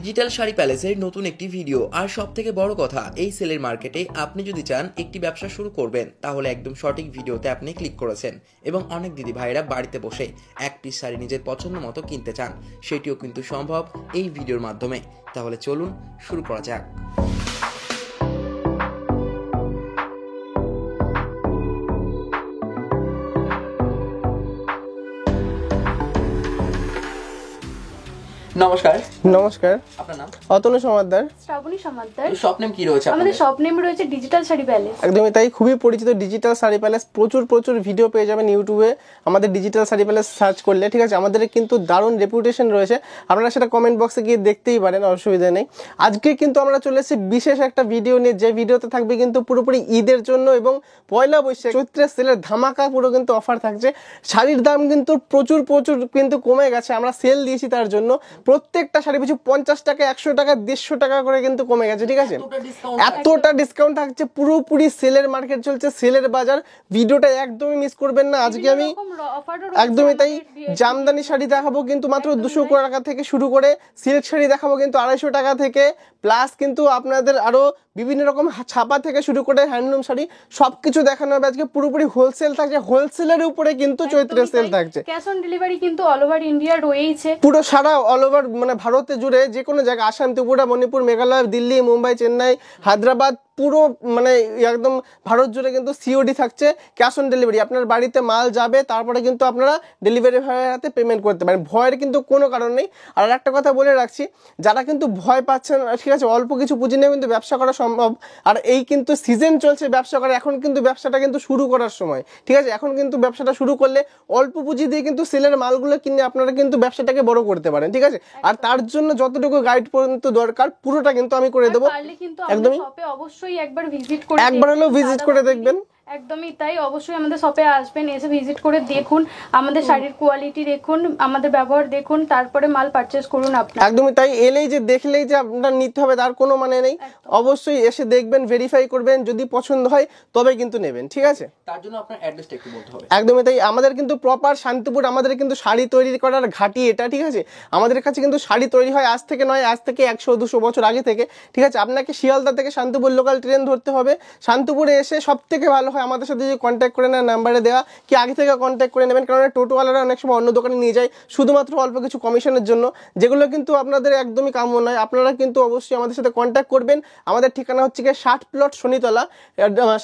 Digital sari প্যালেসের নতুন একটি video. আর সবথেকে বড় কথা, এই সেলের মার্কেটে আপনি যদি চান একটি ব্যবসা শুরু করবেন, তাহলে একদম সঠিক ভিডিওতে আপনি ক্লিক করেছেন। এবং অনেক দিদি ভাইরা বাড়িতে বসে এক পিস শাড়ি নিজের পছন্দ মতো কিনতে চান, সেটিও কিন্তু সম্ভব এই ভিডিওর মাধ্যমে। তাহলে চলুন শুরু করা যাক। নমস্কার। নমস্কার, আপনার নাম? অতনু সমাদ্দার। শ্রাবণী সমাদ্দার। শপ নেম কি রয়েছে? আমাদের শপ নেম রয়েছে ডিজিটাল শাড়ি প্যালেস। একদমই তাই, খুবই পরিচিত ডিজিটাল শাড়ি প্যালেস। প্রচুর ভিডিও পেয়ে যাবেন ইউটিউবে আমাদের ডিজিটাল শাড়ি প্যালেস সার্চ করলে, ঠিক আছে। আমাদের কিন্তু দারুণ রেপুটেশন রয়েছে, আপনারা সেটা কমেন্ট বক্সে গিয়ে দেখতেই পারেন, অসুবিধা নেই। আজকে কিন্তু আমরা চলে এসেছি বিশেষ একটা ভিডিও নিয়ে, যে ভিডিওতে থাকবে কিন্তু পুরোপুরি ঈদের জন্য এবং পয়লা বৈশাখ চৈত্রের সেলের ধামাকা পুরো কিন্তু অফার থাকছে। শাড়ির দাম কিন্তু প্রচুর কিন্তু কমে গেছে, আমরা সেল দিয়েছি তার জন্য। প্রত্যেকটা শাড়ি পিছু 50 টাকা, 100 টাকা, 150 টাকা করে কিন্তু কমে গেছে, ঠিক আছে। এতটা ডিসকাউন্ট থাকছে, পুরোপুরি সেলের মার্কেট চলছে, সেলের বাজার। ভিডিওটা একদমই মিস করবেন না। আজকে আমি একদমই তাই জামদানি শাড়ি দেখাবো কিন্তু মাত্র 200 টাকা থেকে শুরু করে, সিল্ক শাড়ি দেখাবো কিন্তু 250 টাকা থেকে, প্লাস কিন্তু আপনাদের আরো বিভিন্ন রকম ছাপা থেকে শুরু করে হ্যান্ডলুম শাড়ি সবকিছু দেখানো হবে আজকে। পুরোপুরি হোলসেল থাকছে, হোলসেলের উপরে কিন্তু চৈত্রের সেল থাকছে। ক্যাশ অন ডেলিভারি কিন্তু অল ওভার ইন্ডিয়া রয়েছে, পুরো সারা অল ওভার মানে ভারতে জুড়ে যে কোনো জায়গা, আসাম, ত্রিপুরা, মণিপুর, মেঘালয়, দিল্লি, মুম্বাই, চেন্নাই, হায়দ্রাবাদ, পুরো মানে একদম ভারত জুড়ে কিন্তু সিওডি থাকছে, ক্যাশ অন ডেলিভারি। আপনার বাড়িতে মাল যাবে, তারপরে কিন্তু আপনারা ডেলিভারি ভাইয়ের হাতে পেমেন্ট করতে পারেন। ভয়ের কিন্তু কোনো কারণ নেই। আর একটা কথা বলে রাখছি, যারা কিন্তু ভয় পাচ্ছেন, ঠিক আছে, অল্প কিছু পুঁজি নিয়ে কিন্তু ব্যবসা করা সম্ভব। আর এই কিন্তু সিজন চলছে ব্যবসা করা, এখন কিন্তু ব্যবসাটা কিন্তু শুরু করার সময়, ঠিক আছে। এখন কিন্তু ব্যবসাটা শুরু করলে অল্প পুঁজি দিয়ে কিন্তু সেলের মালগুলো কিনে আপনারা কিন্তু ব্যবসাটাকে বড় করতে পারেন, ঠিক আছে। আর তার জন্য যতটুকু গাইড পর্যন্ত দরকার পুরোটা কিন্তু আমি করে দেবো। একদমই শপে অবশ্যই একবার ভিজিট করে, একবার হলেও ভিজিট করে দেখবেন। একদমই তাই, অবশ্যই আমাদের শপে আসবেন, এসে ভিজিট করে দেখুন, আমাদের শাড়ির কোয়ালিটি দেখুন, আমাদের ব্যবহার দেখুন, তারপরে মাল পারচেজ করুন আপনারা। একদমই তাই, এলেই যে দেখলেই যে আপনার নিতে হবে তার কোনো মানে নেই। অবশ্যই এসে দেখবেন, ভেরিফাই করবেন, যদি পছন্দ হয় তবে কিন্তু নেবেন, ঠিক আছে। তার জন্য আপনার অ্যাড্রেসটা একটু বলতে হবে। একদমই তাই, আমাদের কিন্তু প্রপার শান্তিপুর, আমাদের কিন্তু শাড়ি তৈরি করার ঘাঁটি এটা, ঠিক আছে। আমাদের কাছে কিন্তু শাড়ি তৈরি হয় আজ থেকে নয়, আজ থেকে 100-200 বছর আগে থেকে, ঠিক আছে। আপনাকে শিয়ালদা থেকে শান্তিপুর লোকাল ট্রেন ধরতে হবে। শান্তিপুরে এসে সব থেকে ভালো হয় আমাদের সাথে যে কন্ট্যাক্ট করে নেন, নাম্বারে দেওয়া, কি আগে থেকে কন্ট্যাক্ট করে নেবেন, কারণ টোটোওয়ালারা অনেক সময় অন্য দোকানে নিয়ে যায় শুধুমাত্র অল্প কিছু কমিশনের জন্য, যেগুলো কিন্তু আপনাদের একদমই কাম্য নয়। আপনারা কিন্তু অবশ্যই আমাদের সাথে কন্ট্যাক্ট করবেন। আমাদের ঠিকানা হচ্ছে গিয়ে 60 প্লট শনিতলা,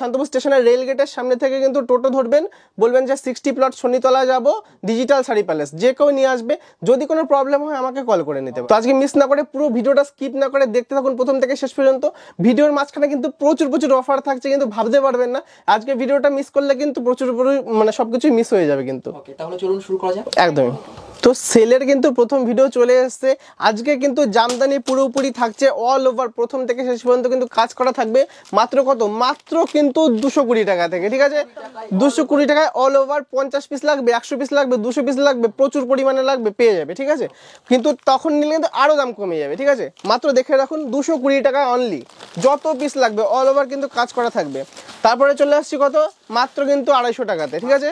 শান্তপুর স্টেশনের রেল গেটের সামনে থেকে কিন্তু টোটো ধরবেন, বলবেন যে 60 প্লট শনিতলা যাব, ডিজিটাল শাড়ি প্যালেস, যে কেউ নিয়ে আসবে। যদি কোনো প্রবলেম হয় আমাকে কল করে নিতে হবে। তো আজকে মিস না করে পুরো ভিডিওটা স্কিপ না করে দেখতে থাকুন প্রথম থেকে শেষ পর্যন্ত। ভিডিওর মাঝখানে কিন্তু প্রচুর অফার থাকছে, কিন্তু ভাবতে পারবেন না। আজকে ভিডিওটা মিস করলে কিন্তু প্রচুর মানে সবকিছু মিস হয়ে যাবে কিন্তু। ওকে, তাহলে চলুন শুরু করা যাক। একদমই। তো সেলের কিন্তু প্রথম ভিডিও চলে এসেছে আজকে। কিন্তু জামদানি পুরোপুরি থাকছে অল ওভার, প্রথম থেকে শেষ পর্যন্ত কিন্তু কাজ করা থাকবে। মাত্র কত? মাত্র কিন্তু 220 টাকা থেকে, ঠিক আছে। 220 টাকায় অল ওভার। 50 পিস লাগবে, 100 পিস লাগবে, 200 পিস লাগবে, প্রচুর পরিমাণে লাগবে, পেয়ে যাবে, ঠিক আছে। কিন্তু তখন নিলে কিন্তু আরো দাম কমে যাবে, ঠিক আছে। মাত্র দেখে রাখুন, 220 টাকা অনলি, যত পিস লাগবে অল ওভার কিন্তু কাজ করা থাকবে। তারপরে চলে আসছি কত? মাত্র কিন্তু 250 টাকাতে, ঠিক আছে।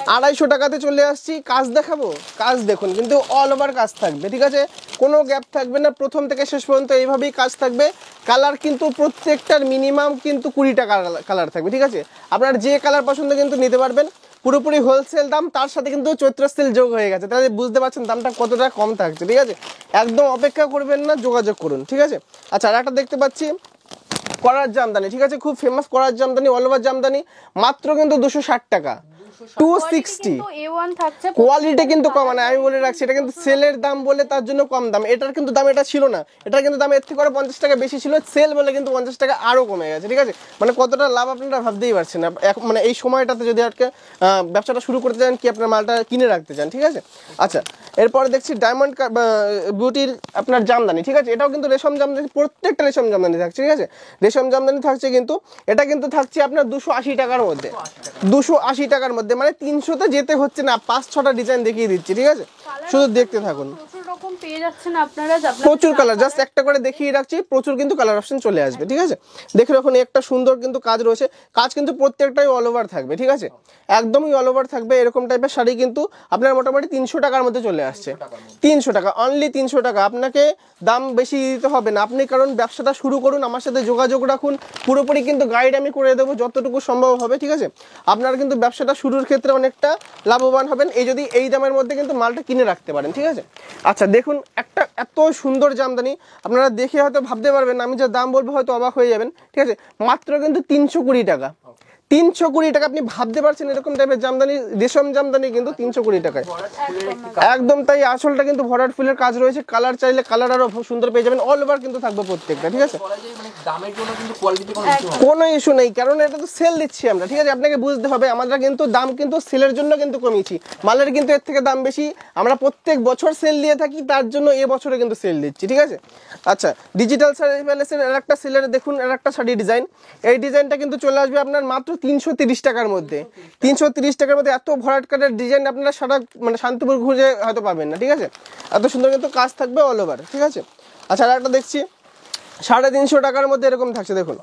250 টাকাতে চলে আসছি। কাজ দেখাবো, কাজ দেখুন কিন্তু অল ওভার কাজ থাকবে, ঠিক আছে। কোনো গ্যাপ থাকবে না, প্রথম থেকে শেষ পর্যন্ত এইভাবেই কাজ থাকবে। কালার কিন্তু প্রত্যেকটার মিনিমাম কিন্তু 20টা কালার থাকবে, ঠিক আছে। আপনার যে কালার পছন্দ কিন্তু নিতে পারবেন। পুরোপুরি হোলসেল দাম, তার সাথে কিন্তু চৈত্র সেল যোগ হয়ে গেছে, তাহলে বুঝতে পারছেন দামটা কতটা কম থাকছে, ঠিক আছে। একদম অপেক্ষা করবেন না, যোগাযোগ করুন, ঠিক আছে। আচ্ছা, আর একটা দেখতে পাচ্ছি করার জামদানি, ঠিক আছে, খুব ফেমাস করার জামদানি, অল ওভার জামদানি, মাত্র কিন্তু 260 টাকা, 260। কোয়ালিটি কিন্তু কম, মানে আমি বলে রাখছি, এটা কিন্তু সেলের দাম বলে তার জন্য কম দাম। এটার কিন্তু দাম এটা ছিল না, এটার কিন্তু দাম এর থেকে 50 টাকা বেশি ছিল। সেল বলে কিন্তু 50 টাকা আরো কমে গেছে, ঠিক আছে। মানে কতটা লাভ আপনারা ভাবতেই পারছেন না। মানে এই সময়টাতে যদি আজকে ব্যবসাটা শুরু করতে চান, কি আপনার মালটা কিনে রাখতে চান, ঠিক আছে। আচ্ছা, এরপরে দেখছি ডায়মন্ড বিউটির আপনার জামদানি, ঠিক আছে। এটাও কিন্তু রেশম জামদানি, প্রত্যেকটা রেশম জামদানি থাকছে, ঠিক আছে। রেশম জামদানি থাকছে কিন্তু, এটা কিন্তু থাকছে আপনার 280 টাকার মধ্যে, 280 টাকার মধ্যে, মানে 300তে যেতে হচ্ছে না। 5-6টা ডিজাইন দেখিয়ে দিচ্ছি, ঠিক আছে, শুধু দেখতে থাকুন। রকম পেয়ে যাচ্ছেন আপনারা। প্রচুর কালার, জাস্ট একটা করে দেখিয়ে রাখছি, প্রচুর কিন্তু কালার অপশন চলে আসবে, ঠিক আছে। দেখে রাখুন একটা সুন্দর কিন্তু কাজ রয়েছে, কাজ কিন্তু প্রত্যেকটাই অল ওভার থাকবে, ঠিক আছে, একদমই অল ওভার থাকবে। এরকম টাইপের শাড়ি কিন্তু আপনার মোটামুটি 300 টাকার মধ্যে চলে আসছে। 300 টাকা, অনলি 300 টাকা। আপনাকে দাম বেশি দিতে হবে না, আপনি কারণ ব্যবসাটা শুরু করুন, আমার সাথে যোগাযোগ রাখুন, পুরোপুরি কিন্তু গাইড আমি করে দেবো যতটুকু সম্ভব হবে, ঠিক আছে। আপনারা কিন্তু ব্যবসাটা শুরুর ক্ষেত্রে অনেকটা লাভবান হবেন এই যদি এই দামের মধ্যে কিন্তু মালটা কিনে রাখতে পারেন, ঠিক আছে। আচ্ছা দেখুন একটা এত সুন্দর জামদানি, আপনারা দেখে হয়তো ভাবতে পারবেন, আমি যে দাম বলবো হয়তো অবাক হয়ে যাবেন, ঠিক আছে। মাত্র কিন্তু 320 টাকা, 320 টাকা। আপনি ভাবতে পারছেন এরকম টাইপের জামদানি, রেশম জামদানি কিন্তু 320 টাকায়, একদম তাই। আসলটা কিন্তু ভরাট ফুলের কাজ রয়েছে, কালার চাইলে কালার আরো সুন্দর পেয়ে যাবেন, অল ওভার কিন্তু থাকবে প্রত্যেকটা, ঠিক আছে। কোনো ইস্যু নেই, কারণ এটা তো সেল দিচ্ছি আমরা, ঠিক আছে। আপনাকে বুঝতে হবে আমরা কিন্তু দাম কিন্তু সেলের জন্য কিন্তু কমিয়েছি, মালের কিন্তু এর থেকে দাম বেশি, আমরা প্রত্যেক বছর সেল দিয়ে থাকি, তার জন্য এবছরে কিন্তু সেল দিচ্ছি, ঠিক আছে। আচ্ছা ডিজিটাল শাড়ি প্যালেসের আর একটা সেলের দেখুন, আর একটা শাড়ি ডিজাইন, এই ডিজাইনটা কিন্তু চলে আসবে আপনার মাত্র 330 টাকার মধ্যে। 330 টাকার মধ্যে এত ভরাট কাটার ডিজাইন আপনারা সারা মানে শান্তিপুর ঘুরে হয়তো পাবেন না, ঠিক আছে। এত সুন্দর কিন্তু কাজ থাকবে অল ওভার, ঠিক আছে। আচ্ছা আর একটা দেখছি 350 টাকার মধ্যে এরকম থাকছে, দেখুন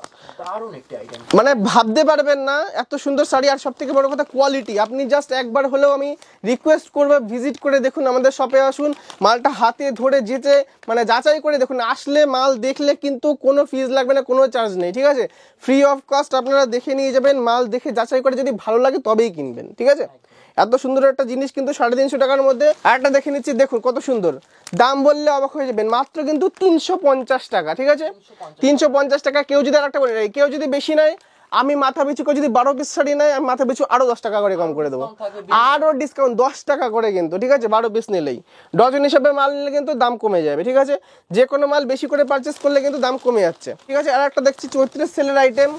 মানে ভাবতে পারবেন না এত সুন্দর শাড়ি, আর সব থেকে বড় কথা কোয়ালিটি। আপনি জাস্ট একবার হলেও আমি রিকোয়েস্ট করবো ভিজিট করে দেখুন, আমাদের শপে আসুন, মালটা হাতে ধরে যেতে মানে যাচাই করে দেখুন, আসলে মাল দেখলে কিন্তু কোনো ফিজ লাগবে না, কোনো চার্জ নেই, ঠিক আছে, ফ্রি অফ কস্ট আপনারা দেখে নিয়ে যাবেন, মাল দেখে যাচাই করে যদি ভালো লাগে তবেই কিনবেন, ঠিক আছে। এত সুন্দর একটা জিনিস কিন্তু 350 টাকার মধ্যে। আরেকটা দেখে নিচ্ছি, দেখুন কত সুন্দর, দাম বললে অবাক হয়ে যাবেন, মাত্র কিন্তু 350 টাকা, ঠিক আছে, 350 টাকা। কেউ যদি আর একটা বলে নেয়, কেউ যদি বেশি নেয়, আমি মাথা পিছু করে যদি 12 পিস শাড়ি নেয়, আমি মাথা পিছু আরো 10 টাকা করে কম করে দেবো, আরো ডিসকাউন্ট 10 টাকা করে কিন্তু, ঠিক আছে। 12 পিস নিলেই, ডজন হিসাবে মাল নিলে কিন্তু দাম কমে যাবে, ঠিক আছে। যে কোনো মাল বেশি করে পারচেস করলে কিন্তু দাম কমে যাচ্ছে, ঠিক আছে। আর একটা দেখছি 34 সেলের আইটেম,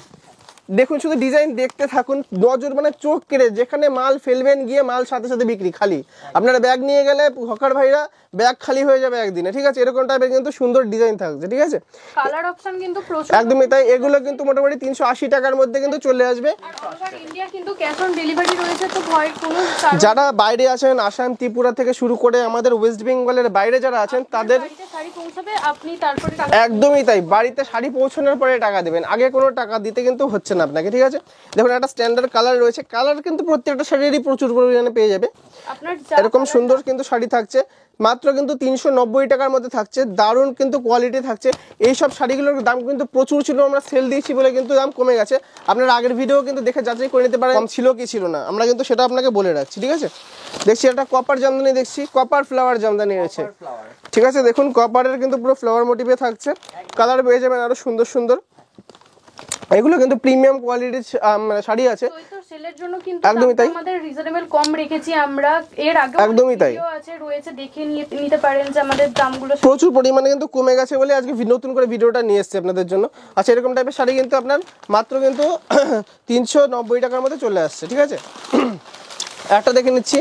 দেখুন শুধু ডিজাইন দেখতে থাকুন, নজর মানে চোখ কেড়ে, যেখানে মাল ফেলবেন গিয়ে মাল সাথে সাথে বিক্রি, খালি আপনারা ব্যাগ নিয়ে গেলে হকার ভাইরা ব্যাগ খালি হয়ে যাবে একদিনে, ঠিক আছে। এরকম টাইপের কিন্তু সুন্দর ডিজাইন থাকছে, ঠিক আছে, কালার অপশন কিন্তু প্রচুর, একদমই তাই। এগুলো কিন্তু মোটামুটি 380 টাকার মধ্যে কিন্তু চলে আসবে। ইন্ডিয়া কিন্তু ক্যাশ অন ডেলিভারি রয়েছে, তো ভয় কোনো যারা বাইরে আছেন, আসাম ত্রিপুরা থেকে শুরু করে আমাদের ওয়েস্ট বেঙ্গলের বাইরে যারা আছেন তাদের শাড়ি পৌঁছাবে, আপনি তারপরে একদমই তাই, বাড়িতে শাড়ি পৌঁছানোর পরে টাকা দেবেন, আগে কোনো টাকা দিতে কিন্তু হচ্ছে না আপনাকে, ঠিক আছে। দেখুন একটা স্ট্যান্ডার্ড কালার রয়েছে, কালার কিন্তু প্রত্যেকটা শাড়িরই প্রচুর পরিমাণে পেয়ে যাবে, আপনার এরকম সুন্দর কিন্তু শাড়ি থাকছে, মাত্র কিন্তু 390 টাকার মধ্যে থাকছে, দারুণ কিন্তু কোয়ালিটি থাকছে। এইসব শাড়িগুলোর দাম কিন্তু প্রচুর ছিল, আমরা সেল দিয়েছি বলে কিন্তু দাম কমে গেছে, আপনার আগের ভিডিও কিন্তু দেখে যাচাই করে নিতে পারেন কম ছিল কি ছিল না, আমরা কিন্তু সেটা আপনাকে বলে রাখছি, ঠিক আছে। দেখছি একটা কপার জামদানি, দেখছি কপার ফ্লাওয়ার জামদানি রয়েছে, ঠিক আছে। দেখুন কপারের কিন্তু পুরো ফ্লাওয়ার মোটিভে থাকছে, কালার পেয়ে যাবেন আরো সুন্দর সুন্দর, এগুলো কিন্তু প্রিমিয়াম কোয়ালিটির মানে শাড়ি আছে, সেলের জন্য কিন্তু একদমই তাই, আমাদের রিজনেবল কম রেখেছি আমরা, এর আগে একদমই তাই আছে রয়েছে, দেখে নিতে পারেন যে আমাদের দামগুলো প্রচুর পরিমাণে কিন্তু কমে গেছে বলে আজকে নতুন করে ভিডিওটা নিয়ে এসেছি আপনাদের জন্য। আচ্ছা এরকম টাইপের শাড়ি কিন্তু আপনার মাত্র কিন্তু 390 টাকার মধ্যে চলে আসছে, ঠিক আছে। একটা দেখে নিচ্ছি,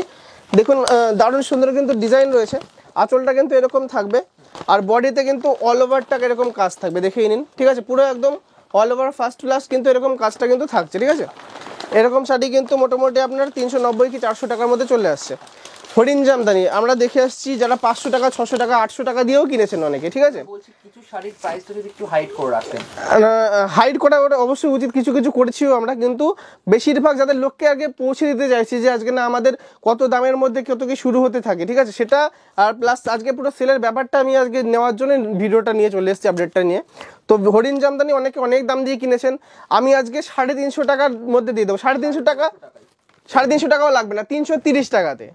দেখুন দারুণ সুন্দর কিন্তু ডিজাইন রয়েছে, আঁচলটা কিন্তু এরকম থাকবে, আর বডিতে কিন্তু অল ওভারটা এরকম কাজ থাকবে, দেখেই নিন, ঠিক আছে। পুরো একদম অল ওভার ফার্স্ট ক্লাস কিন্তু এরকম কাজটা কিন্তু থাকছে, ঠিক আছে। এরকম শাড়ি কিন্তু মোটামুটি আপনার 390 কি 400 টাকার মধ্যে চলে আসছে। হরিণ জামদানি আমরা দেখে আসছি, যারা 500 টাকা 600 টাকা 800 টাকা দিয়েও কিনেছেন অনেকে, ঠিক আছে। কিছু শাড়ির প্রাইসটা যদি একটু হাইড করে রাখতেন। হাইড করা ওটা অবশ্যই উচিত, কিছু কিছু করেছিও আমরা, কিন্তু বেশিরভাগ যাদের লোককে আগে পৌঁছে দিতে চাইছি যে আজকে না আমাদের কত দামের মধ্যে কত কি শুরু হতে থাকে, ঠিক আছে, সেটা। আর প্লাস আজকে পুরো সেলের ব্যাপারটা আমি আজকে নেওয়ার জন্য ভিডিওটা নিয়ে চলে এসেছি, আপডেটটা নিয়ে। তো হরিণ জামদানি অনেকে অনেক দাম দিয়ে কিনেছেন, আমি আজকে 350 টাকার মধ্যে দিয়ে দেবো, 350 টাকা, 350 টাকাও লাগবে না, 330 টাকাতে,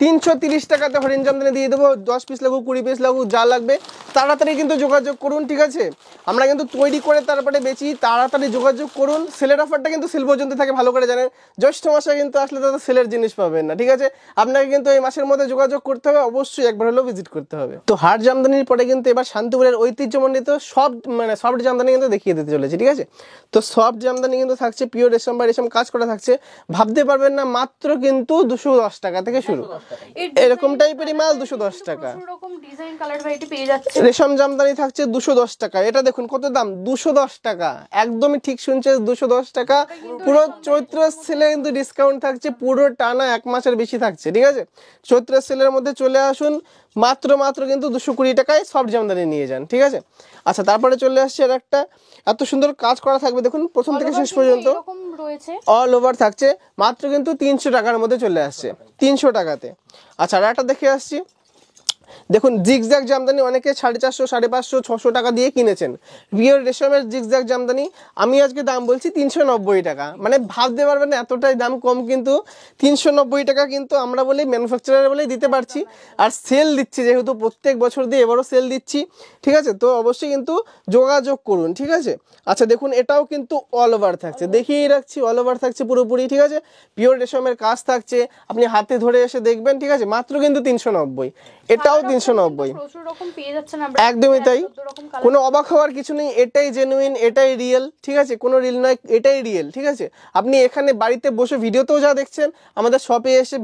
330 টাকাতে হরিণ জামদানি দিয়ে দেবো। 10 পিস লাগুক 20 পিস লাগুক যা লাগবে তাড়াতাড়ি কিন্তু যোগাযোগ করুন, ঠিক আছে। আমরা কিন্তু তৈরি করে তারপরে বেচি, তাড়াতাড়ি যোগাযোগ করুন। সেলের অফারটা কিন্তু সেল পর্যন্ত থাকে, ভালো করে জানেন। জ্যৈষ্ঠ মাসে কিন্তু আসলে তাদের সেলের জিনিস পাবেন না, ঠিক আছে। আপনাকে কিন্তু এই মাসের মধ্যে যোগাযোগ করতে হবে, অবশ্যই একবার হলেও ভিজিট করতে হবে। তো হাট জামদানির পরে কিন্তু এবার শান্তিপুরের ঐতিহ্যমণ্ডিত সব মানে সফট জামদানি কিন্তু দেখিয়ে দিতে চলেছে, ঠিক আছে। তো সফট জামদানি কিন্তু থাকছে পিওর রেশম বা রেশম কাজ করা থাকছে, ভাবতে পারবেন না, মাত্র কিন্তু 210 টাকা থেকে শুরু, এরকম টাইপেরই মাল 210 টাকা। প্রচুর রকম ডিজাইন কালার ভ্যারাইটি পেয়ে যাচ্ছে। রেশম জামদানি থাকছে 210 টাকা। এটা দেখুন কত দাম, 210 টাকা, একদমই ঠিক শুনছে, 210 টাকা। পুরো চৈত্র সেলে কিন্তু ডিসকাউন্ট থাকছে, পুরো টানা 1 মাসের বেশি থাকছে, ঠিক আছে। চৈত্র সেলের মধ্যে চলে আসুন, মাত্র কিন্তু 220 টাকায় সফট জামদানি নিয়ে যান, ঠিক আছে। আচ্ছা, তারপরে চলে আসছে আর একটা, এত সুন্দর কাজ করা থাকবে দেখুন প্রথম থেকে শেষ পর্যন্ত, এরকম রয়েছে অল ওভার থাকছে, মাত্র কিন্তু 300 টাকার মধ্যে চলে আসছে, 300 টাকাতে। আচ্ছা, আর একটা দেখে আসছি, দেখুন জিগজ্যাগ জামদানি অনেকে 450, 550, 600 টাকা দিয়ে কিনেছেন। পিওর রেশমের জিগজ্যাগ জামদানি আমি আজকে দাম বলছি 390 টাকা। মানে ভাবতে পারবেন না এতটাই দাম কম, কিন্তু 390 টাকা কিন্তু আমরা বলি ম্যানুফ্যাকচারার বলেই দিতে পারছি। আর সেল দিচ্ছি যেহেতু প্রত্যেক বছর দিয়ে, এবারও সেল দিচ্ছি, ঠিক আছে। তো অবশ্যই কিন্তু যোগাযোগ করুন, ঠিক আছে। আচ্ছা দেখুন, এটাও কিন্তু অল ওভার থাকছে, দেখিয়ে রাখছি, অল ওভার থাকছে পুরোপুরি, ঠিক আছে। পিওর রেশমের কাজ থাকছে, আপনি হাতে ধরে এসে দেখবেন, ঠিক আছে। মাত্র কিন্তু 390, এটাও 390, প্রচুর রকম পেয়ে যাচ্ছেন আমরা। একদমই তাই, 14 রকম কালার। কোনো অবাক হওয়ার কিছু নেই, এটাই জেনুইন, এটাই রিয়েল, ঠিক আছে। কোনো রিল নয়, এটাই রিয়েল, ঠিক আছে। আপনি এখানে বাড়িতে বসে ভিডিওতেও যা দেখছেন, আমাদের শপে এসে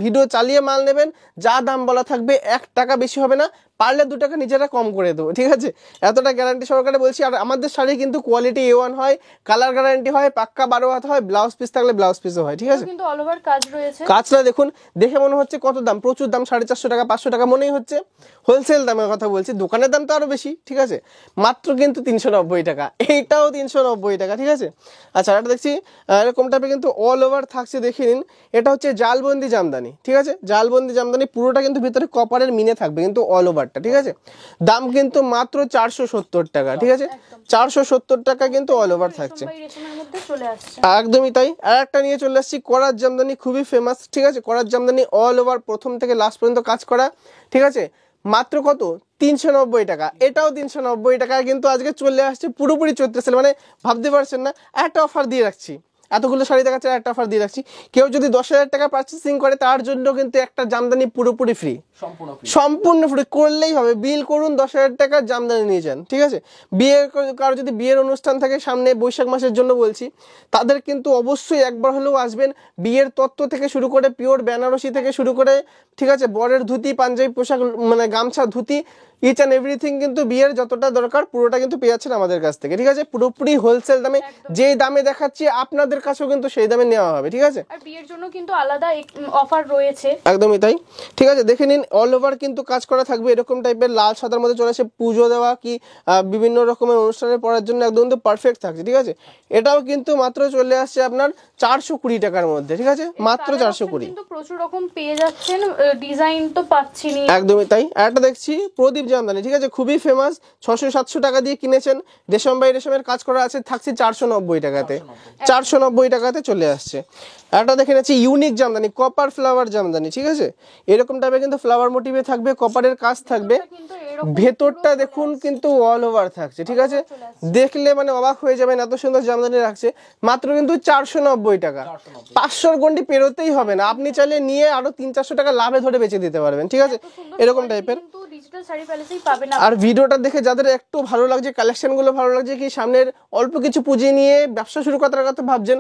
ভিডিও চালিয়ে মাল নেবেন, যা দাম বলা থাকবে 1 টাকা বেশি হবে না, পারলে 2 টাকা নিজেরা কম করে দেবো, ঠিক আছে। এতটা গ্যারান্টি সহকারে বলছি। আর আমাদের শাড়ি কিন্তু কোয়ালিটি A1 হয়, কালার গ্যারান্টি হয়, পাক্কা 12 হাত হয়, ব্লাউজ পিস থাকলে ব্লাউজ পিসও হয়, ঠিক আছে। কিন্তু অল ওভার কাজ রয়েছে। কাজটা দেখুন, দেখে মনে হচ্ছে কত দাম, প্রচুর দাম, 450 টাকা, 500 টাকা মনেই হচ্ছে। হোলসেল দামের কথা বলছি, দোকানের দাম তো আরো বেশি, ঠিক আছে। মাত্র কিন্তু 390 টাকা, এইটাও 390 টাকা, ঠিক আছে। আচ্ছা, এটা দেখছি এরকম টাইপের কিন্তু অল ওভার থাকছে, দেখে নিন। এটা হচ্ছে জালবন্দি জামদানি, ঠিক আছে। জালবন্দি জামদানি পুরোটা কিন্তু ভিতরে কপারের মিনে থাকবে, কিন্তু অল ওভারটা, ঠিক আছে। দাম কিন্তু মাত্র 470 টাকা, ঠিক আছে। 470 টাকা কিন্তু অল ওভার থাকছে, রেশমের মধ্যে চলে আসছে। একদমই তাই। আর একটা নিয়ে চলে আসছি, করার জামদানি, খুবই ফেমাস, ঠিক আছে। করার জামদানি অল ওভার প্রথম থেকে লাস্ট পর্যন্ত কাজ করা, ঠিক আছে। মাত্র কত, 390 টাকা, এটাও 390 টাকায় কিন্তু আজকে চলে আসছে পুরোপুরি চৈত্র সেল। মানে ভাবতে পারছেন না, একটা অফার দিয়ে রাখছি, এতগুলো শাড়ি দেখাচ্ছে, একটা অফার দিয়ে রাখছি। কেউ যদি 10,000 টাকা পারচেসিং করে, তার জন্য কিন্তু একটা জামদানি পুরোপুরি ফ্রি, সম্পূর্ণ ফ্রি করলেই হবে। বিল করুন, 10,000 টাকার জামদানি নিয়ে যান, ঠিক আছে। কারো যদি বিয়ের অনুষ্ঠান থাকে সামনে, বৈশাখ মাসের জন্য বলছি, তাদের কিন্তু অবশ্যই একবার হলেও আসবেন। বিয়ের তত্ত্ব থেকে শুরু করে, পিওর বেনারসি থেকে শুরু করে, ঠিক আছে, বরের ধুতি, পাঞ্জাবি পোশাক, মানে গামছা, ধুতি, ইচ অ্যান্ড এভরিথিং কিন্তু বিয়ের যতটা দরকার পুরোটা কিন্তু পেয়ে যাচ্ছেন আমাদের কাছ থেকে, ঠিক আছে। পুরোপুরি হোলসেল দামে, যেই দামে দেখাচ্ছি আপনাদের কাছেও কিন্তু সেই দামে নেওয়া হবে, ঠিক আছে। আর বিয়ের জন্য কিন্তু আলাদা অফার রয়েছে, একদমই তাই, ঠিক আছে। দেখে নিন, অল ওভার কিন্তু কাজ করা থাকবে, এরকম টাইপের লাল সাদার মধ্যে চলে আসে, পুজো দেওয়া কি বিভিন্ন রকমের অনুষ্ঠানে পড়ার জন্য একদম কিন্তু পারফেক্ট থাকছে, ঠিক আছে। এটাও কিন্তু মাত্র চলে আসছে আপনার 420 টাকার মধ্যে, ঠিক আছে, মাত্র 420। কিন্তু প্রচুর রকম পেয়ে যাচ্ছেন, ডিজাইন তো পাচ্ছিনি। একদমই তাই। আর একটা দেখছি প্রদীপ জামদানি, ঠিক আছে, খুবই ফেমাস, 600-700 টাকা দিয়ে কিনেছেন, রেশম বাই রেশমের কাজ করা আছে, থাকছে 490 টাকাতে, 490 টাকাতে চলে আসছে। একটা দেখে নিচ্ছি unique Jamdani, copper flower Jamdani, ঠিক আছে। এরকম টাইপের কিন্তু ফ্লাওয়ার মোটিভে থাকবে, কপারের কাজ থাকবে, ভেতরটা দেখুন কিন্তু অল ওভার থাকছে, ঠিক আছে। দেখলে মানে অবাক হয়ে যাবেন, এত সুন্দর জামদানি রাখছে, মাত্র কিন্তু 490 টাকা। 500 গন্ডি পেরোতেই হবে না, আপনি চাইলে নিয়ে আরো 300-400 টাকা লাভে ধরে বেচে দিতে পারবেন, ঠিক আছে। এরকম টাইপের। ডিজিটাল শাড়ি প্যালেসেই পাবেন। আর ভিডিওটা দেখে যাদের একটু ভালো লাগছে, কালেকশন গুলো ভালো লাগছে, কি সামনের অল্প কিছু পুঁজি নিয়ে ব্যবসা শুরু করার কথা ভাবছেন,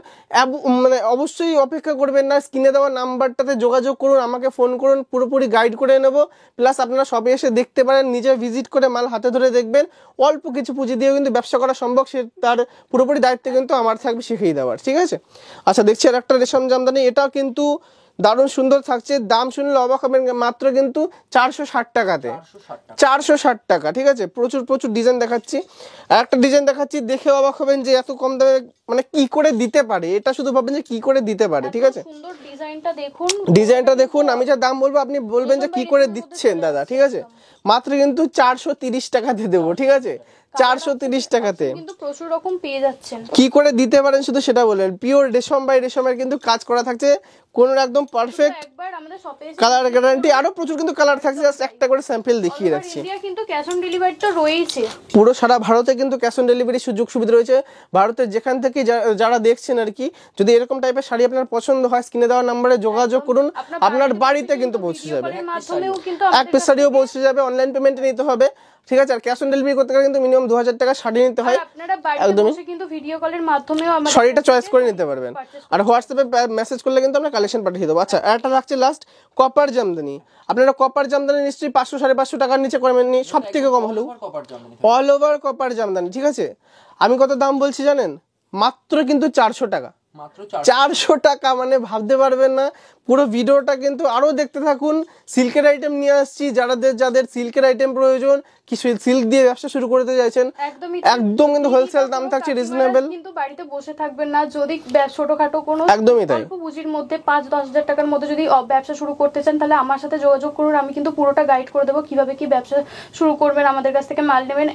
মানে অবশ্যই অপেক্ষা করবেন না, স্ক্রিনে দেওয়া নাম্বারটাতে যোগাযোগ করুন, আমাকে ফোন করুন, পুরোপুরি গাইড করে নেব। প্লাস আপনারা সবে এসে দেখতে পারেন, নিজে ভিজিট করে মাল হাতে ধরে দেখবেন, অল্প কিছু পুঁজি দিয়েও কিন্তু ব্যবসা করা সম্ভব, সে তার পুরোপুরি দায়িত্ব কিন্তু আমার থাকবে শিখিয়ে দেওয়ার, ঠিক আছে। আচ্ছা, দেখছি আর একটা রেশম জামদানি, এটাও কিন্তু দারুণ সুন্দর থাকছে, দাম শুনলে অবাক হবেন, মাত্র কিন্তু 460 টাকাতে, 460 টাকা, ঠিক আছে। প্রচুর ডিজাইন দেখাচ্ছি, আর একটা ডিজাইন দেখাচ্ছি, দেখে অবাক হবেন যে এত কম দামে মানে কি করে দিতে পারে, এটা শুধু ভাববেন যে কি করে দিতে পারে, ঠিক আছে। সুন্দর ডিজাইনটা দেখুন, ডিজাইনটা দেখুন, আমি যা দাম বলবো আপনি বলবেন যে কি করে দিচ্ছেন দাদা, ঠিক আছে। মাত্র কিন্তু 430 টাকাতে দেবো, ঠিক আছে, 430 টাকাতে কিন্তু প্রচুর রকম পেয়ে যাচ্ছেন। কি করে দিতে পারেন শুধু সেটা বলবেন। পিওর রেশম বাই রেশমের কিন্তু কাজ করা থাকছে, কোন একদম পারফেক্ট একবার আমাদের শপে কালার গ্যারান্টি, আরো প্রচুর কিন্তু কালার থাকছে, জাস্ট একটা করে স্যাম্পল দেখিয়ে রাখছি। ইন্ডিয়া কিন্তু ক্যাশ অন ডেলিভারি তো রয়েছে, পুরো সারা ভারতে কিন্তু ক্যাশ অন ডেলিভারি সুযোগ সুবিধা রয়েছে। ভারতের যেখান থেকে যারা দেখছেন আর কি, যদি এরকম টাইপের শাড়ি আপনার পছন্দ হয়, স্ক্রিনে দেওয়া নম্বরে যোগাযোগ করুন, আপনার বাড়িতে কিন্তু পৌঁছে যাবে, মাধ্যমেও কিন্তু এক পিস শাড়িও পৌঁছে যাবে, অনলাইন পেমেন্টে নিতে হবে। ঠিক আছে। আর ক্যাশ অন ডেলিভারি করতে গেলে কিন্তু মিনিমাম 2000 টাকা শাড়ি নিতে হয়। আর আপনারা বাড়িতে বসে কিন্তু ভিডিও কলের মাধ্যমেও আমাদের শাড়িটা চয়েস করে নিতে পারবেন। আর হোয়াটসঅ্যাপে মেসেজ করলে কিন্তু আমরা কালেকশন পাঠিয়ে দেবো। আচ্ছা, একটা রাখছে লাস্ট কপার জামদানি। আপনারা কপার জামদানি নিশ্চয়ই 500 550 টাকার নিচে করবেননি, সব থেকে কম হলেও অল ওভার কপার জামদানি। ঠিক আছে, আমি কত দাম বলছি জানেন? মাত্র কিন্তু 400 টাকা। 400 টাকা, মানে ভাবতে পারবেন না। পুরো ভিডিওটা কিন্তু আরো দেখতে থাকুন। সিল্কের আইটেম নিয়ে আসছি, যাদের সিল্কের আইটেম প্রয়োজন, কিছু সিল্ক দিয়ে ব্যবসা শুরু করতে চাইছেন, একদম কিন্তু হোলসেল দাম থাকছে, রিজনেবল। কিন্তু বাড়িতে বসে থাকবেন না, যদি ছোটখাটো কোনো একদমই তাই অল্প পুঁজির মধ্যে 5-10 হাজার টাকার মধ্যে যদি ব্যবসা শুরু করতে চান, তাহলে আমার সাথে যোগাযোগ করুন। আমি কিন্তু পুরোটা গাইড করে দেবো কিভাবে কি ব্যবসা শুরু করবেন, আমাদের কাছ থেকে মাল নেবেন।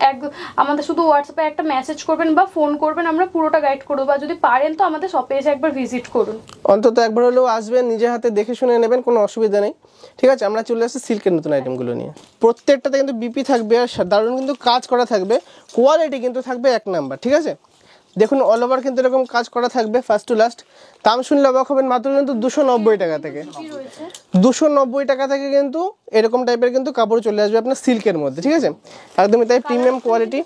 আমাদের শুধু হোয়াটসঅ্যাপে একটা মেসেজ করবেন বা ফোন করবেন, আমরা পুরোটা গাইড করে দেবো। আর যদি পারেন তো আমাদের শপে এসে একবার ভিজিট করুন, অন্তত একবার হলেও আসবেন, নিজে হাতে দেখে শুনে নেবেন, কোনো অসুবিধা নেই। ঠিক আছে, আমরা চলে আসছি সিল্কের নতুন আইটেমগুলো নিয়ে। প্রত্যেকটাতে কিন্তু বিপি থাকবে আর দারুণ কিন্তু কাজ করা থাকবে, কোয়ালিটি কিন্তু থাকবে 1 নাম্বার। ঠিক আছে, দেখুন অল ওভার কিন্তু এরকম কাজ করা থাকবে ফার্স্ট টু লাস্ট। দাম শুনলে অবাক হবেন, মাত্র কিন্তু 290 টাকা থেকে। 290 টাকা থেকে কিন্তু এরকম টাইপের কিন্তু কাপড় চলে আসবে আপনার সিল্কের মধ্যে। ঠিক আছে, একদমই তাই, প্রিমিয়াম কোয়ালিটি,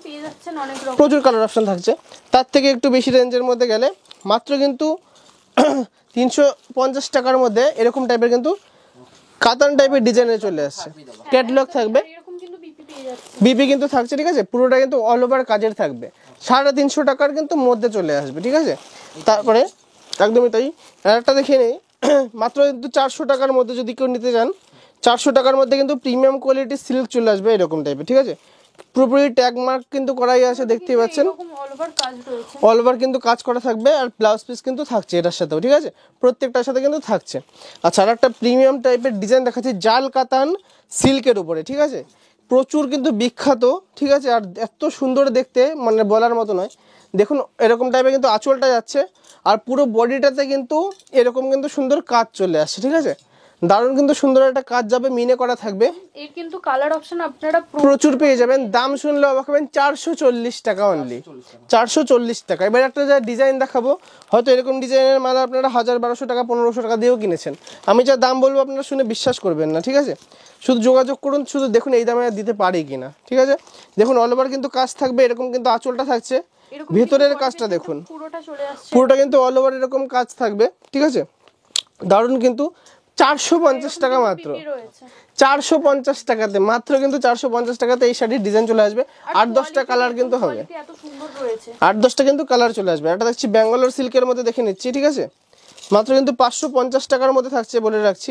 প্রচুর কালার অপশন থাকছে। তার থেকে একটু বেশি রেঞ্জের মধ্যে গেলে মাত্র কিন্তু 350 টাকার মধ্যে এরকম টাইপের কিন্তু কাতান টাইপের ডিজাইনে চলে আসছে। ক্যাটালগ থাকবে, বিপি কিন্তু থাকছে। ঠিক আছে, পুরোটা কিন্তু অল ওভার কাজের থাকবে, 350 টাকার কিন্তু মধ্যে চলে আসবে। ঠিক আছে, তারপরে একদমই তাই একটা দেখে নেই, মাত্র কিন্তু 400 টাকার মধ্যে যদি কেউ নিতে চান, 400 টাকার মধ্যে কিন্তু প্রিমিয়াম কোয়ালিটির সিল্ক চলে আসবে এরকম টাইপের। ঠিক আছে, পুরোপুরি ট্যাগ মার্ক কিন্তু করাই আছে, দেখতেই পাচ্ছেন। অল ওভার কিন্তু কাজ করা থাকবে, আর ব্লাউজ পিস কিন্তু থাকছে এটার সাথেও। ঠিক আছে, প্রত্যেকটার সাথে কিন্তু থাকছে। আচ্ছা, আর একটা প্রিমিয়াম টাইপের ডিজাইন দেখাচ্ছি জাল কাতান সিল্কের উপরে। ঠিক আছে, প্রচুর কিন্তু বিখ্যাত। ঠিক আছে, আর এত সুন্দর দেখতে, মানে বলার মতো নয়। দেখুন এরকম টাইপের কিন্তু আঁচলটা যাচ্ছে, আর পুরো বডিটাতে কিন্তু এরকম কিন্তু সুন্দর কাজ চলে আসছে। ঠিক আছে, দারুণ কিন্তু সুন্দর একটা কাজ যাবে, মিনে করা থাকবে। এর কিন্তু কালার অপশন আপনারা প্রচুর পেয়ে যাবেন। দাম শুনলে অবাক হবেন, 440 টাকা অনলি, 440 টাকা। এবার একটা যা ডিজাইন দেখাবো, হয়তো এরকম ডিজাইনের মাল আপনারা 1000-1200 টাকা 1500 টাকা দিয়েও কিনেছেন। আমি যা দাম বলবো আপনারা শুনে বিশ্বাস করবেন না। ঠিক আছে, শুধু যোগাযোগ করুন, শুধু দেখুন এই দামে দিতে পারি কিনা। ঠিক আছে, দেখুন অল ওভার কিন্তু কাজ থাকবে, এরকম কিন্তু আঁচলটা থাকছে, ভেতরের কাজটা দেখুন, পুরোটা কিন্তু অল ওভার এরকম কাজ থাকবে। ঠিক আছে, দারুণ কিন্তু 450 টাকা, মাত্র 450 টাকাতে, মাত্র কিন্তু 450 টাকাতে এই শাড়ির ডিজাইন চলে আসবে। 8-10টা কালার কিন্তু হবে, 8-10টা কিন্তু কালার চলে আসবে। এটা দেখছি ব্যাঙ্গালোর সিল্কের মধ্যে দেখে নিচ্ছি। ঠিক আছে, মাত্র কিন্তু 550 টাকার মধ্যে থাকছে, বলে রাখছি।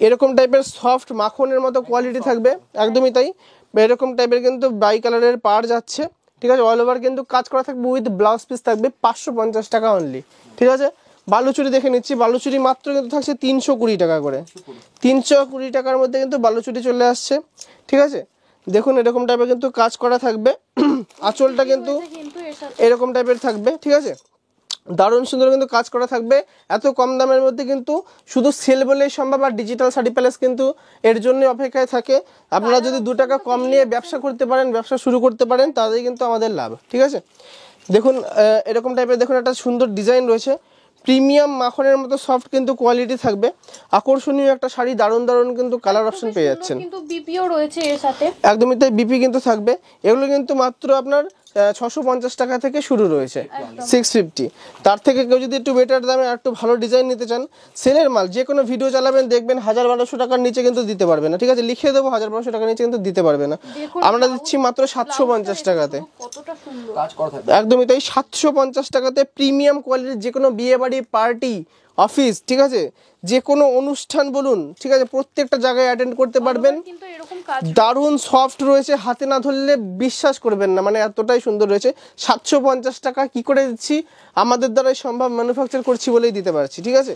এরকম টাইপের সফট মাখনের মতো কোয়ালিটি থাকবে, একদমই তাই। এরকম টাইপের কিন্তু বাই কালারের পাড় যাচ্ছে। ঠিক আছে, অল ওভার কিন্তু কাজ করা থাকবে, উইথ ব্লাউজ পিস থাকবে, 550 টাকা অনলি। ঠিক আছে, বালুচুরি দেখে নিচ্ছি। বালুচুরি মাত্র কিন্তু থাকছে 320 টাকা করে, 320 টাকার মধ্যে কিন্তু বালুচুরি চলে আসছে। ঠিক আছে, দেখুন এরকম টাইপের কিন্তু কাজ করা থাকবে, আঁচলটা কিন্তু এরকম টাইপের থাকবে। ঠিক আছে, দারুণ সুন্দর কিন্তু কাজ করা থাকবে। এত কম দামের মধ্যে কিন্তু শুধু সেল বলেই সম্ভব, আর ডিজিটাল শাড়ি প্যালেস কিন্তু এর জন্য অপেক্ষায় থাকে। আপনারা যদি 2 টাকা কম নিয়ে ব্যবসা করতে পারেন, ব্যবসা শুরু করতে পারেন, তাহলেই কিন্তু আমাদের লাভ। ঠিক আছে, দেখুন এরকম টাইপের দেখুন একটা সুন্দর ডিজাইন রয়েছে, প্রিমিয়াম মাখনের মতো সফট কিন্তু কোয়ালিটি থাকবে, আকর্ষণীয় একটা শাড়ি, দারুণ দারুণ কিন্তু কালার অপশন পেয়ে যাচ্ছেন। কিন্তু বিপিও রয়েছে এর সাথে, একদমই তাই, বিপি কিন্তু থাকবে। এগুলো কিন্তু মাত্র আপনার 650 টাকা থেকে শুরু রয়েছে, 650। তার থেকে কেউ যদি একটু বেটার দামে আর একটু ভালো ডিজাইন নিতে চান, সেলের মাল যে কোনো ভিডিও চালাবেন দেখবেন 1000-1200 টাকার নিচে কিন্তু দিতে পারবে না। ঠিক আছে, লিখে দেবো 1000-1200 টাকার নিচে কিন্তু দিতে পারবে না। আমরা দিচ্ছি মাত্র 750 টাকাতে, একদমই তাই, 750 টাকাতে প্রিমিয়াম কোয়ালিটির যে কোনো বিয়ে বাড়ি, পার্টি, অফিস, ঠিক আছে, যে কোনো অনুষ্ঠান বলুন, ঠিক আছে, প্রত্যেকটা জায়গায় অ্যাটেন্ড করতে পারবেন। দারুণ সফট রয়েছে, হাতে না ধরলে বিশ্বাস করবেন না, মানে এতটাই সুন্দর রয়েছে। 750 টাকা কি করে দিচ্ছি? আমাদের দ্বারাই সম্ভব, ম্যানুফ্যাকচার করছি বলেই দিতে পারছি। ঠিক আছে,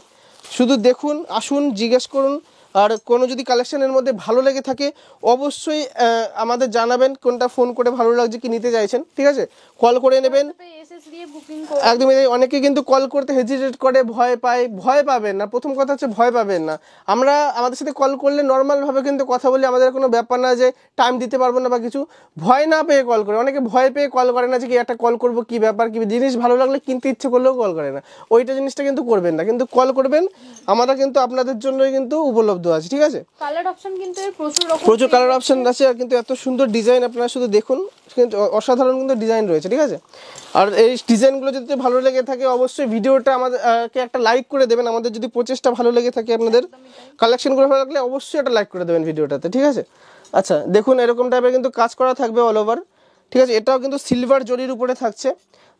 শুধু দেখুন, আসুন, জিজ্ঞেস করুন। আর কোনো যদি কালেকশনের মধ্যে ভালো লেগে থাকে অবশ্যই আমাদের জানাবেন, কোনটা ফোন করে ভালো লাগছে কি নিতে চাইছেন। ঠিক আছে, কল করে নেবেন, দিয়ে বুকিং করুন। একদমই তাই। অনেকে কিন্তু কল করতে হেজিটেট করে, ভয় পায়। ভয় পাবেন না, প্রথম কথা হচ্ছে ভয় পাবেন না। আমরা আমাদের সাথে কল করলে নর্মালভাবে কিন্তু কথা বলি, আমাদের কোনো ব্যাপার না যে টাইম দিতে পারবো না বা কিছু। ভয় না পেয়ে কল করে, অনেকে ভয় পেয়ে কল করে না যে কি একটা কল করবো, কি ব্যাপার, কি জিনিস ভালো লাগলে কিনতে ইচ্ছে করলেও কল করে না, ওইটা জিনিসটা কিন্তু করবেন না। কিন্তু কল করবেন, আমরা কিন্তু আপনাদের জন্যই কিন্তু উপলব্ধ আছে, ঠিক আছে। কালার অপশন কিন্তু এর প্রচুর প্রচুর কালার অপশন আছে, আর কিন্তু এত সুন্দর ডিজাইন, আপনারা শুধু দেখুন, কিন্তু অসাধারণ কিন্তু ডিজাইন রয়েছে, ঠিক আছে। আর এই ডিজাইনগুলো যদি ভালো লেগে থাকে অবশ্যই ভিডিওটা আমাদেরকে একটা লাইক করে দেবেন। আমাদের যদি প্রচেষ্টা ভালো লেগে থাকে, আপনাদের কালেকশনগুলো ভালো লাগলে অবশ্যই একটা লাইক করে দেবেন ভিডিওটাতে, ঠিক আছে। আচ্ছা দেখুন, এরকম টাইপের কিন্তু কাজ করা থাকবে অল ওভার, ঠিক আছে। এটাও কিন্তু সিলভার জরির উপরে থাকছে,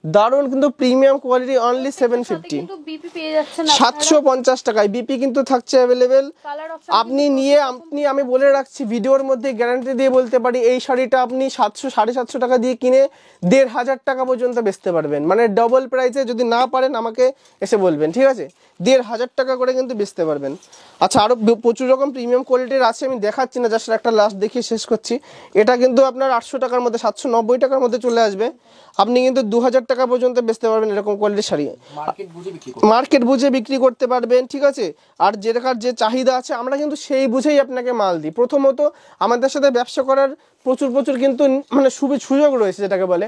দারুণ কিন্তু প্রিমিয়াম কোয়ালিটি, অনলি 750, কিন্তু বিপি পেয়ে যাচ্ছেন 750 টাকায় বিপি কিন্তু থাকছে অ্যাভেলেবেল। কালার অপশন আপনি আমি বলে রাখছি, ভিডিওর মধ্যে গ্যারান্টি দিয়ে বলতে পারি, এই শাড়িটা আপনি 700 750 টাকা দিয়ে কিনে 1500 টাকা পর্যন্ত বেচতে পারবেন, মানে ডবল প্রাইসে। যদি না পারেন আমাকে এসে বলবেন, ঠিক আছে। 1500 টাকা করে কিন্তু বেচতে পারবেন। আচ্ছা, আরও প্রচুর রকম প্রিমিয়াম কোয়ালিটির আছে, আমি দেখাচ্ছি না, জাস্ট একটা লাস্ট দেখিয়ে শেষ করছি। এটা কিন্তু আপনার 800 টাকার মধ্যে, 790 টাকার মধ্যে চলে আসবে। আপনি কিন্তু 2000 টাকা পর্যন্ত বেচতে পারবেন এরকম কোয়ালিটির শাড়ি, মার্কেট বুঝে বিক্রি করতে পারবেন, ঠিক আছে। আর যে চাহিদা আছে আমরা কিন্তু সেই বুঝেই আপনাকে মাল দিই। প্রথমত আমাদের সাথে ব্যবসা করার প্রচুর কিন্তু মানে সুযোগ রয়েছে, যেটাকে বলে।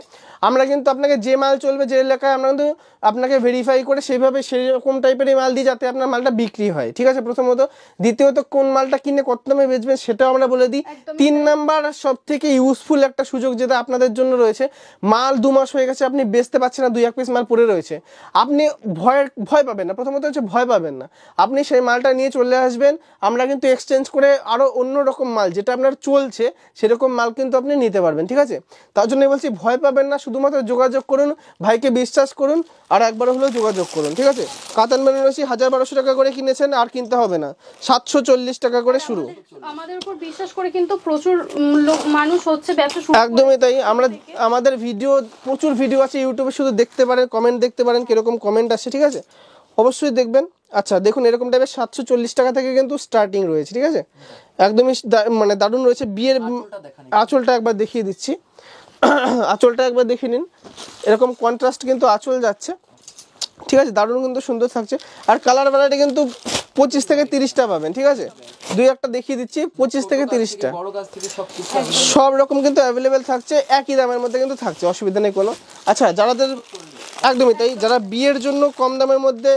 আমরা কিন্তু আপনাকে যে মাল চলবে যে এলাকায়, আমরা কিন্তু আপনাকে ভেরিফাই করে সেইভাবে সেরকম টাইপেরই মাল দিই, যাতে আপনার মালটা বিক্রি হয়, ঠিক আছে, প্রথমত। দ্বিতীয়ত কোন মালটা কিনে কত দামে বেচবেন সেটাও আমরা বলে দিই। 3 নাম্বার সব থেকে ইউজফুল একটা সুযোগ যেটা আপনাদের জন্য রয়েছে, মাল 2 মাস হয়ে গেছে, আপনি বেচতে পারছেন না, 2-1 পিস মাল পড়ে রয়েছে, আপনি ভয় পাবেন না। প্রথমত হচ্ছে ভয় পাবেন না, আপনি সেই মালটা নিয়ে চলে আসবেন, আমরা কিন্তু এক্সচেঞ্জ করে আরও অন্য রকম মাল যেটা আপনার চলছে সেরকম মাল কিন্তু আপনি নিতে পারবেন, ঠিক আছে। তার জন্য বলছি ভয় পাবেন না, শুধুমাত্র যোগাযোগ করুন, ভাইকে বিশ্বাস করুন, আর একবার হলেও যোগাযোগ করুন, ঠিক আছে। কাতান বেনারসি 1200 টাকা করে কিনেছেন, আর কিনতে হবে না, 740 টাকা করে শুরু। আমাদের উপর বিশ্বাস করে কিন্তু প্রচুর মানুষ হচ্ছে ব্যবসা শুরু। একদমই তাই। আমাদের প্রচুর ভিডিও আছে ইউটিউবে, শুধু দেখতে পারেন, কমেন্ট দেখতে পারেন কিরকম কমেন্ট আসে, ঠিক আছে, অবশ্যই দেখবেন। আচ্ছা দেখুন, এরকম টাইপের 740 টাকা থেকে কিন্তু স্টার্টিং রয়েছে, ঠিক আছে। একদমই মানে দারুণ রয়েছে। বিয়ের আঁচলটা একবার দেখিয়ে দিচ্ছি, আঁচলটা একবার দেখে নিন, এরকম কন্ট্রাস্ট কিন্তু আঁচল যাচ্ছে, ঠিক আছে, দারুণ কিন্তু সুন্দর থাকছে। আর কালার ভ্যারাইটি কিন্তু 25 থেকে 30টা পাবেন, ঠিক আছে। 2-1টা দেখিয়ে দিচ্ছি, 25 থেকে 30টা সব রকম কিন্তু অ্যাভেলেবেল থাকছে, একই দামের মধ্যে কিন্তু থাকছে, অসুবিধা নেই কোনো। আচ্ছা, একদমই তাই, যারা বিয়ের জন্য কম দামের মধ্যে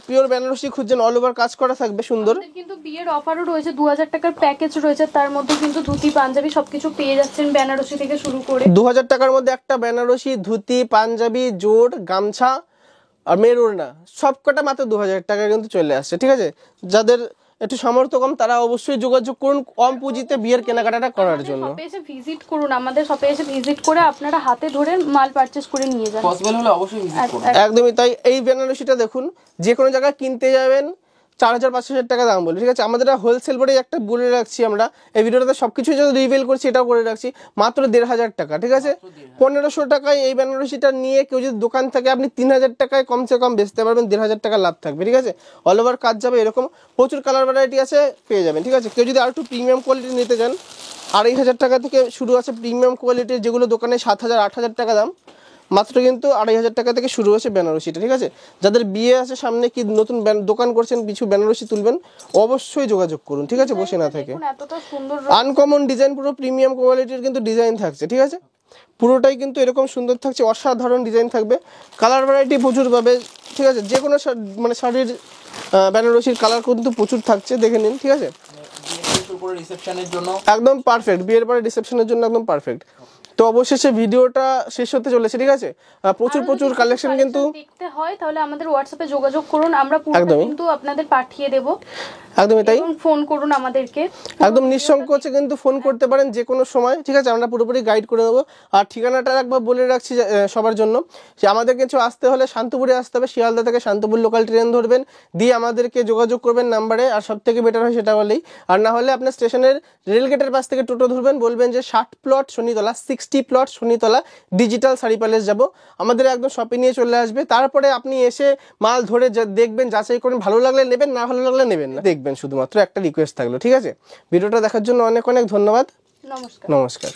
পিওর বেনারসি খুঁজছেন, অল ওভার কাজ করা থাকবে সুন্দর। কিন্তু বিয়ের অফারও রয়েছে, 2000 টাকার প্যাকেজ রয়েছে, তার মধ্যে কিন্তু ধুতি পাঞ্জাবি সবকিছু পেয়ে যাচ্ছেন বেনারসি থেকে শুরু করে। 2000 টাকার মধ্যে একটা বেনারসি, ধুতি, পাঞ্জাবি, জোড়, গামছা আর মেরুনা সবকটা মাত্র 2000 টাকায় কিন্তু চলে আসছে, ঠিক আছে। যাদের একটু সামর্থ্য কম তারা অবশ্যই যোগাযোগ করুন কম পুঁজিতে বিয়ের কেনাকাটাটা করার জন্য। শপে এসে ভিজিট করুন, আমাদের শপে এসে ভিজিট করে আপনারা হাতে ধরে মাল পারচেজ করে নিয়ে যান, পসিবল হলে অবশ্যই ভিজিট করুন। একদমই তাই। এই বেনারসিটা দেখুন, যে কোনো জায়গায় কিনতে যাবেন 4000-5000 টাকা দাম বলে, ঠিক আছে। আমাদের হোলসেল বলে একটা বলে রাখছি, আমরা এই ভিডিওটাতে সবকিছু যদি রিভিল করছি এটাও করে রাখছি, মাত্র 1500 টাকা, ঠিক আছে। 1500 টাকায় এই বেনারসিটা নিয়ে কেউ যদি দোকান থাকে, আপনি 3000 টাকায় কমসে কম বেচতে পারবেন, 1500 টাকা লাভ থাকবে, ঠিক আছে। অল ওভার কাজ যাবে, এরকম প্রচুর কালার ভ্যারাইটি আছে, পেয়ে যাবেন, ঠিক আছে। কেউ যদি আর একটু প্রিমিয়াম কোয়ালিটি নিতে চান, 2500 টাকা থেকে শুরু আছে প্রিমিয়াম কোয়ালিটির, যেগুলো দোকানে 7000-8000 টাকা দাম, মাত্র কিন্তু 2500 টাকা থেকে শুরু হচ্ছে বেনারসিটা, ঠিক আছে। যাদের বিয়ে আছে সামনে, কি নতুন দোকান করছেন, কিছু বেনারসি তুলবেন, অবশ্যই যোগাযোগ করুন, ঠিক আছে, বসে না থেকে। এতটা সুন্দর আনকমন ডিজাইন, পুরো প্রিমিয়াম কোয়ালিটির কিন্তু ডিজাইন থাকছে, ঠিক আছে। পুরোটাই কিন্তু এরকম সুন্দর থাকছে, অসাধারণ ডিজাইন থাকবে, কালার ভ্যারাইটি প্রচুর পাবে, ঠিক আছে। যে কোনো মানে শাড়ির বেনারসির কালার কিন্তু প্রচুর থাকছে, দেখে নিন, ঠিক আছে। একদম পারফেক্ট, বিয়ের পরে রিসেপশনের জন্য একদম পারফেক্ট। তো অবশেষে ভিডিওটা শেষ হতে চলেছে, ঠিক আছে। প্রচুর কালেকশন কিন্তু দেখতে হয়, তাহলে আমাদের হোয়াটসঅ্যাপে যোগাযোগ করুন, আমরা পুরোটা কিন্তু আপনাদের পাঠিয়ে দেব। একদমই তাই, ফোন করুন আমাদেরকে, একদম নিঃসংকোচে কিন্তু ফোন করতে পারেন যে কোনো সময়, ঠিক আছে, আমরা পুরোপুরি গাইড করে দেবো। আর ঠিকানাটা একবার বলে রাখছি সবার জন্য, যে আমাদের কিছু আসতে হলে শান্তপুরে আসতে হবে, শিয়ালদা থেকে শান্তপুর লোকাল ট্রেন ধরবেন, দিয়ে আমাদেরকে যোগাযোগ করবেন নাম্বারে, আর সব থেকে বেটার হয় সেটা হলেই। আর না হলে আপনার স্টেশনের রেলগেটের পাশ থেকে টোটো ধরবেন, বলবেন যে 60 plot Shanitala, 60 plot Shanitala, digital sari palace যাব, আমাদের একদম শপে নিয়ে চলে আসবে। তারপরে আপনি এসে মাল ধরে দেখবেন, যাচাই করেন, ভালো লাগলে নেবেন, না ভালো লাগলে নেবেন না, দেখবেন। শুধুমাত্র একটা রিকোয়েস্ট থাকলো, ঠিক আছে। ভিডিওটা দেখার জন্য অনেক অনেক ধন্যবাদ, নমস্কার। নমস্কার।